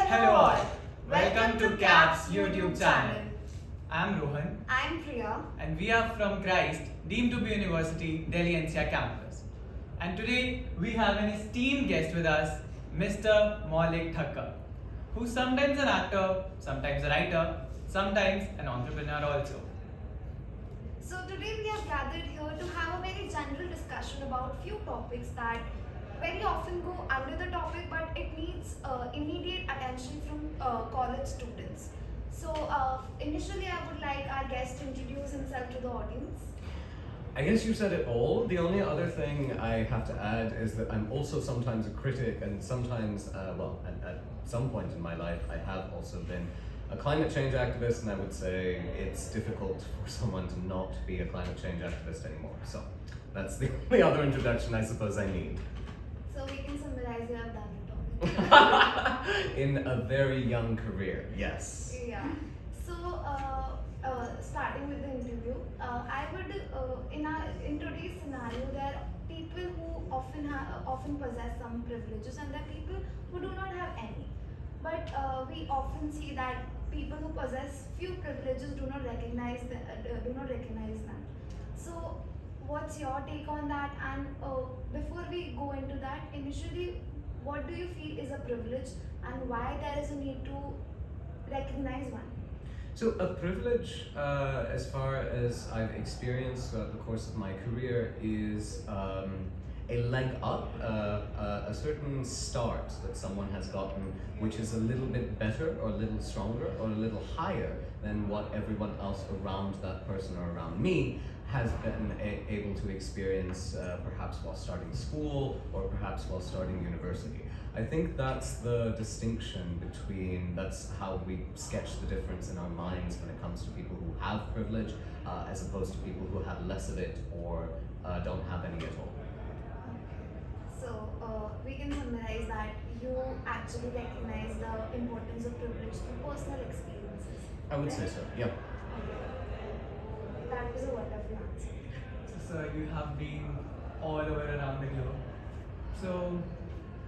Hello all, welcome to CAP's YouTube channel. I'm Rohan I'm Priya. and we are from Christ, deemed to be University, Delhi NCR campus. And today we have an esteemed guest with us, Mr. Maulik Thakkar, who's sometimes an actor, sometimes a writer, sometimes an entrepreneur also. So today we have gathered here to have a very general discussion about few topics that very often go under the topic, but it needs immediate attention from college students. So initially I would like our guest to introduce himself to the audience. I guess you said it all. The only other thing I have to add is that I'm also sometimes a critic, and sometimes, at some point in my life, I have also been a climate change activist, and I would say it's difficult for someone to not be a climate change activist anymore. So that's the only other introduction I suppose I need. So we can summarize you have done it all. In a very young career, yes. Yeah. So starting with the interview, I would in today's scenario there are people who often possess some privileges and there are people who do not have any. But we often see that people who possess few privileges do not recognize them. So what's your take on that? And before we go into that, initially, what do you feel is a privilege and why there is a need to recognize one? So a privilege, as far as I've experienced throughout the course of my career, is a leg up, a certain start that someone has gotten, which is a little bit better or a little stronger or a little higher than what everyone else around that person or around me has been able to experience, perhaps while starting school or perhaps while starting university. I think that's the distinction between, that's how we sketch the difference in our minds when it comes to people who have privilege as opposed to people who have less of it or don't have any at all. So we can summarize that you actually recognize the importance of privilege through personal experiences. I would say so, yeah. That was a wonderful answer. So, sir, you have been all over around the globe. So,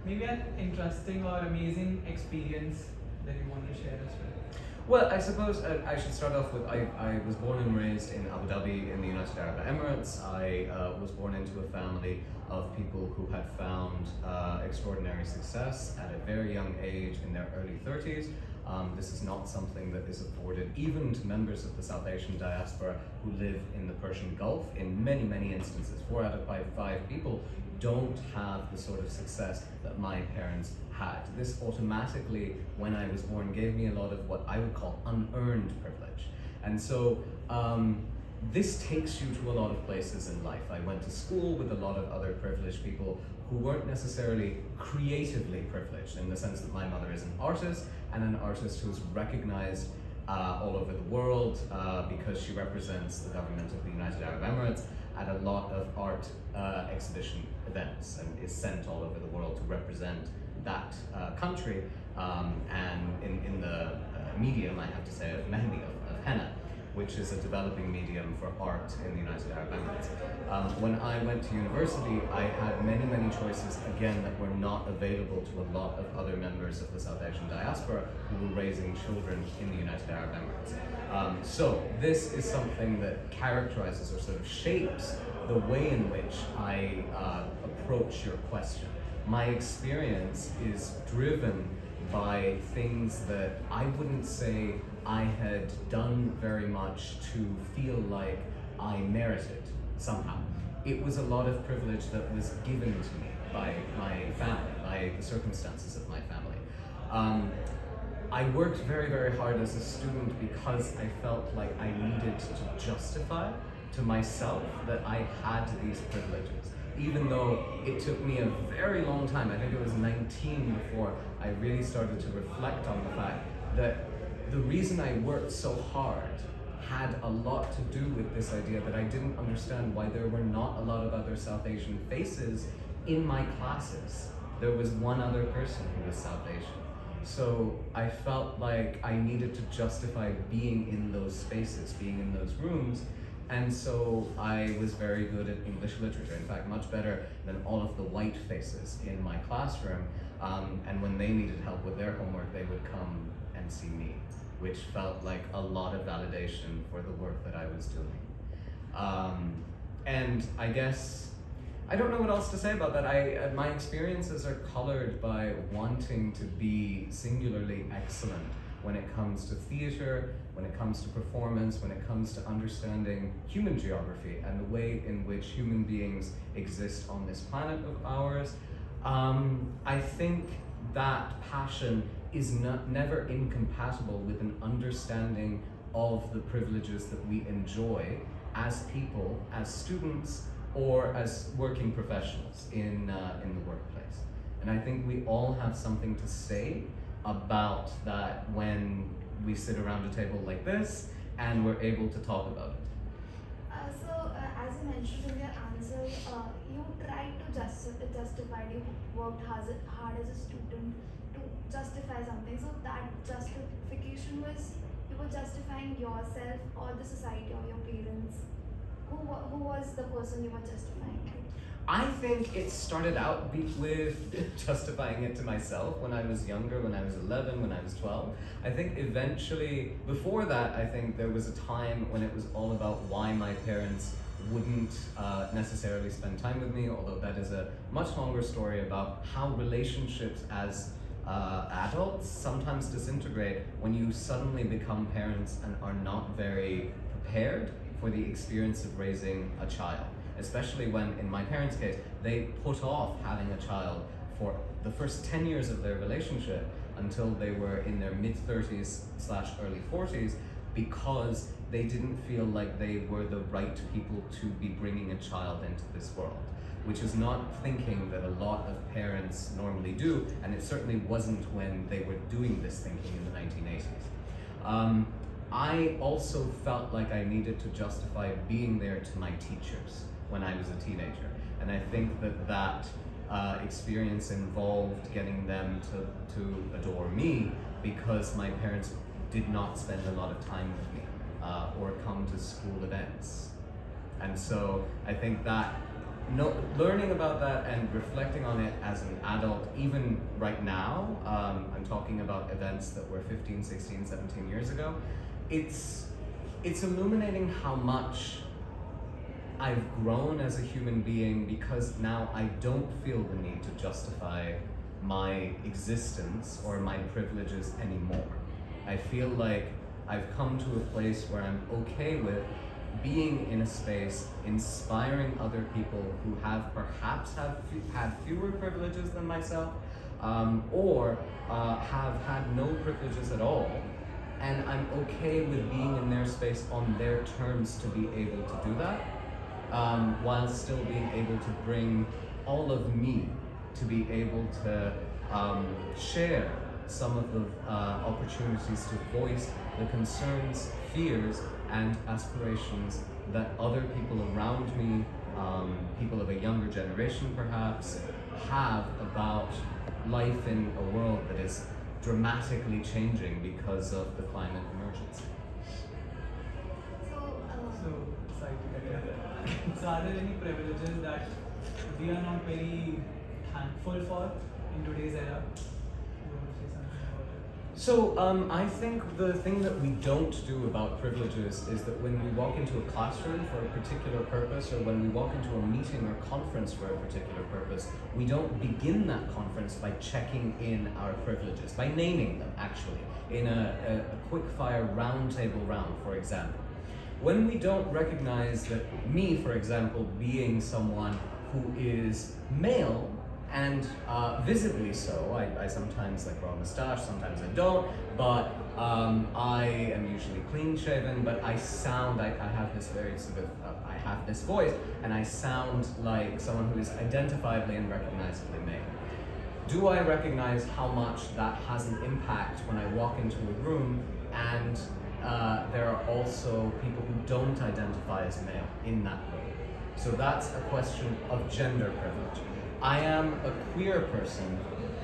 maybe an interesting or amazing experience that you want to share us with. Well, I suppose I should start off with I was born and raised in Abu Dhabi in the United Arab Emirates. I was born into a family of people who had found extraordinary success at a very young age in their early 30s. This is not something that is afforded even to members of the South Asian diaspora who live in the Persian Gulf. In many, many instances, 4 out of 5 people don't have the sort of success that my parents had. This automatically, when I was born, gave me a lot of what I would call unearned privilege. And so this takes you to a lot of places in life. I went to school with a lot of other privileged people who weren't necessarily creatively privileged, in the sense that my mother is an artist, and an artist who's recognized all over the world because she represents the government of the United Arab Emirates at a lot of art exhibition events and is sent all over the world to represent that country. And in the medium, I have to say, of Mehndi, of henna, which is a developing medium for art in the United Arab Emirates. When I went to university, I had many, many choices, again, that were not available to a lot of other members of the South Asian diaspora who were raising children in the United Arab Emirates. So this is something that characterizes or sort of shapes the way in which I approach your question. My experience is driven by things that I wouldn't say I had done very much to feel like I merited somehow. It was a lot of privilege that was given to me by my family, by the circumstances of my family. I worked very, very hard as a student because I felt like I needed to justify to myself that I had these privileges. Even though it took me a very long time, I think it was 19 before I really started to reflect on the fact that the reason I worked so hard had a lot to do with this idea that I didn't understand why there were not a lot of other South Asian faces in my classes. There was one other person who was South Asian. So I felt like I needed to justify being in those spaces, being in those rooms, And so I was very good at English literature, in fact, much better than all of the white faces in my classroom. And when they needed help with their homework, they would come and see me, which felt like a lot of validation for the work that I was doing. And I guess, I don't know what else to say about that. My experiences are colored by wanting to be singularly excellent when it comes to theater, when it comes to performance, when it comes to understanding human geography and the way in which human beings exist on this planet of ours. I think that passion is never incompatible with an understanding of the privileges that we enjoy as people, as students, or as working professionals in the workplace. And I think we all have something to say about that when we sit around a table like this and we're able to talk about it. As you mentioned in your answer, you tried to justify, you worked hard as a student to justify something. So that justification was, you were justifying yourself or the society or your parents. Who was the person you were justifying to? I think it started out with justifying it to myself when I was younger, when I was 11, when I was 12. I think eventually, before that, I think there was a time when it was all about why my parents wouldn't necessarily spend time with me, although that is a much longer story about how relationships as adults sometimes disintegrate when you suddenly become parents and are not very prepared for the experience of raising a child. Especially when, in my parents' case, they put off having a child for the first 10 years of their relationship until they were in their mid-30s/early 40s, because they didn't feel like they were the right people to be bringing a child into this world, which is not thinking that a lot of parents normally do, and it certainly wasn't when they were doing this thinking in the 1980s. I also felt like I needed to justify being there to my teachers when I was a teenager. And I think that experience involved getting them to adore me, because my parents did not spend a lot of time with me or come to school events. And so I think that learning about that and reflecting on it as an adult, even right now, I'm talking about events that were 15, 16, 17 years ago, it's illuminating how much I've grown as a human being, because now I don't feel the need to justify my existence or my privileges anymore. I feel like I've come to a place where I'm okay with being in a space inspiring other people who have perhaps had fewer privileges than myself, or have had no privileges at all, and I'm okay with being in their space on their terms to be able to do that, while still being able to bring all of me to be able to share some of the opportunities to voice the concerns, fears, and aspirations that other people around me, people of a younger generation perhaps, have about life in a world that is dramatically changing because of the climate emergency. So are there any privileges that we are not very thankful for in today's era? You want to say something about it? So I think the thing that we don't do about privileges is that when we walk into a classroom for a particular purpose, or when we walk into a meeting or conference for a particular purpose, we don't begin that conference by checking in our privileges, by naming them actually, in a quick fire round table round, for example. When we don't recognize that me, for example, being someone who is male, and visibly so, I sometimes grow a mustache, sometimes I don't, but I am usually clean shaven, but I have this very I have this voice, and I sound like someone who is identifiably and recognizably male. Do I recognize how much that has an impact when I walk into a room and there are also people who don't identify as male in that way? So that's a question of gender privilege. I am a queer person,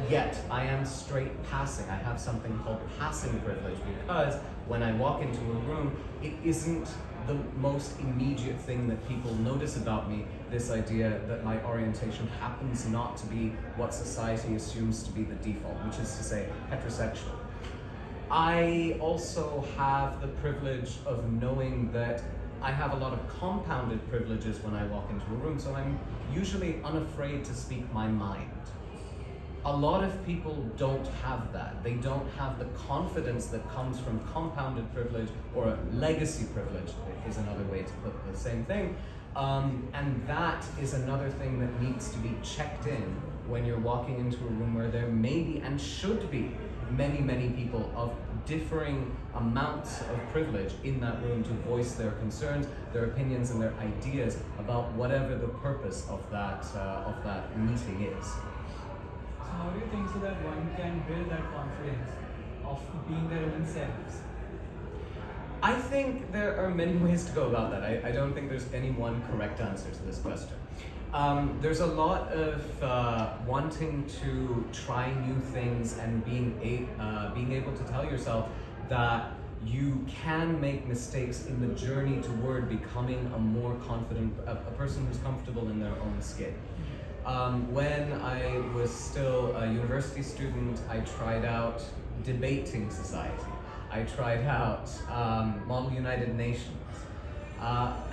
yet I am straight passing. I have something called passing privilege, because when I walk into a room, it isn't the most immediate thing that people notice about me, this idea that my orientation happens not to be what society assumes to be the default, which is to say heterosexual. I also have the privilege of knowing that I have a lot of compounded privileges when I walk into a room, so I'm usually unafraid to speak my mind. A lot of people don't have that. They don't have the confidence that comes from compounded privilege, or legacy privilege is another way to put the same thing. And that is another thing that needs to be checked in when you're walking into a room where there may be and should be many, many people of differing amounts of privilege in that room to voice their concerns, their opinions, and their ideas about whatever the purpose of that meeting is. So how do you think so that one can build that confidence of being their own selves? I think there are many ways to go about that. I don't think there's any one correct answer to this question. There's a lot of wanting to try new things and being able to tell yourself that you can make mistakes in the journey toward becoming a more confident, a person who's comfortable in their own skin. When I was still a university student, I tried out debating society. I tried out Model United Nations.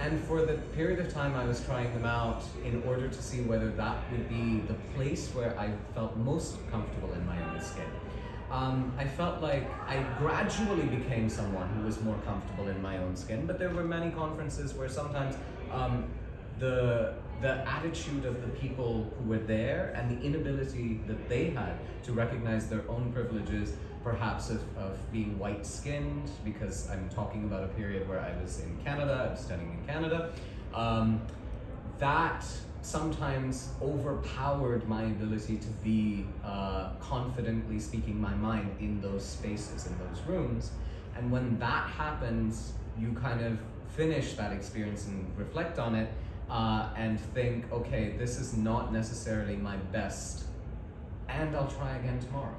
And for the period of time I was trying them out in order to see whether that would be the place where I felt most comfortable in my own skin. I felt like I gradually became someone who was more comfortable in my own skin, but there were many conferences where sometimes the attitude of the people who were there and the inability that they had to recognize their own privileges, perhaps of being white-skinned, because I'm talking about a period where I was in Canada, I was studying in Canada, that sometimes overpowered my ability to be confidently speaking my mind in those spaces, in those rooms. And when that happens, you kind of finish that experience and reflect on it, and think, okay, this is not necessarily my best, and I'll try again tomorrow.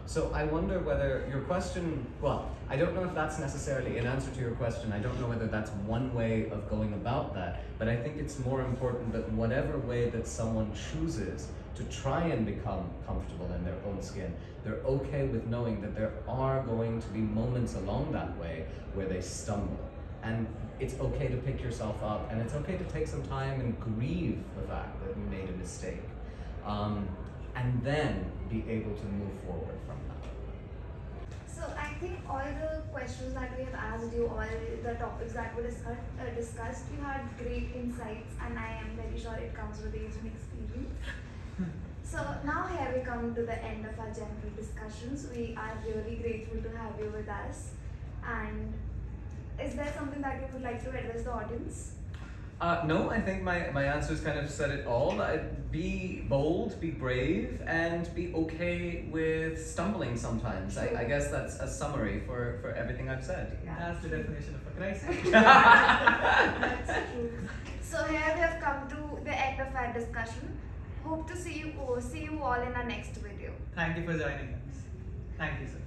So I wonder whether your question, well, I don't know if that's necessarily an answer to your question. I don't know whether that's one way of going about that, but I think it's more important that whatever way that someone chooses to try and become comfortable in their own skin, they're okay with knowing that there are going to be moments along that way where they stumble. And it's okay to pick yourself up, and it's okay to take some time and grieve the fact that you made a mistake. And then be able to move forward from that. So I think all the questions that we have asked you, all the topics that were discussed, you had great insights, and I am very sure it comes with age and experience. So now here we come to the end of our general discussions. We are really grateful to have you with us. And is there something that you would like to address the audience? No, I think my answers kind of said it all. Be bold, be brave, and be okay with stumbling sometimes. I guess that's a summary for everything I've said. Yeah. That's the definition of a crisis. That's true. So here we have come to the end of our discussion. Hope to see you all in our next video. Thank you for joining us. Thank you, sir.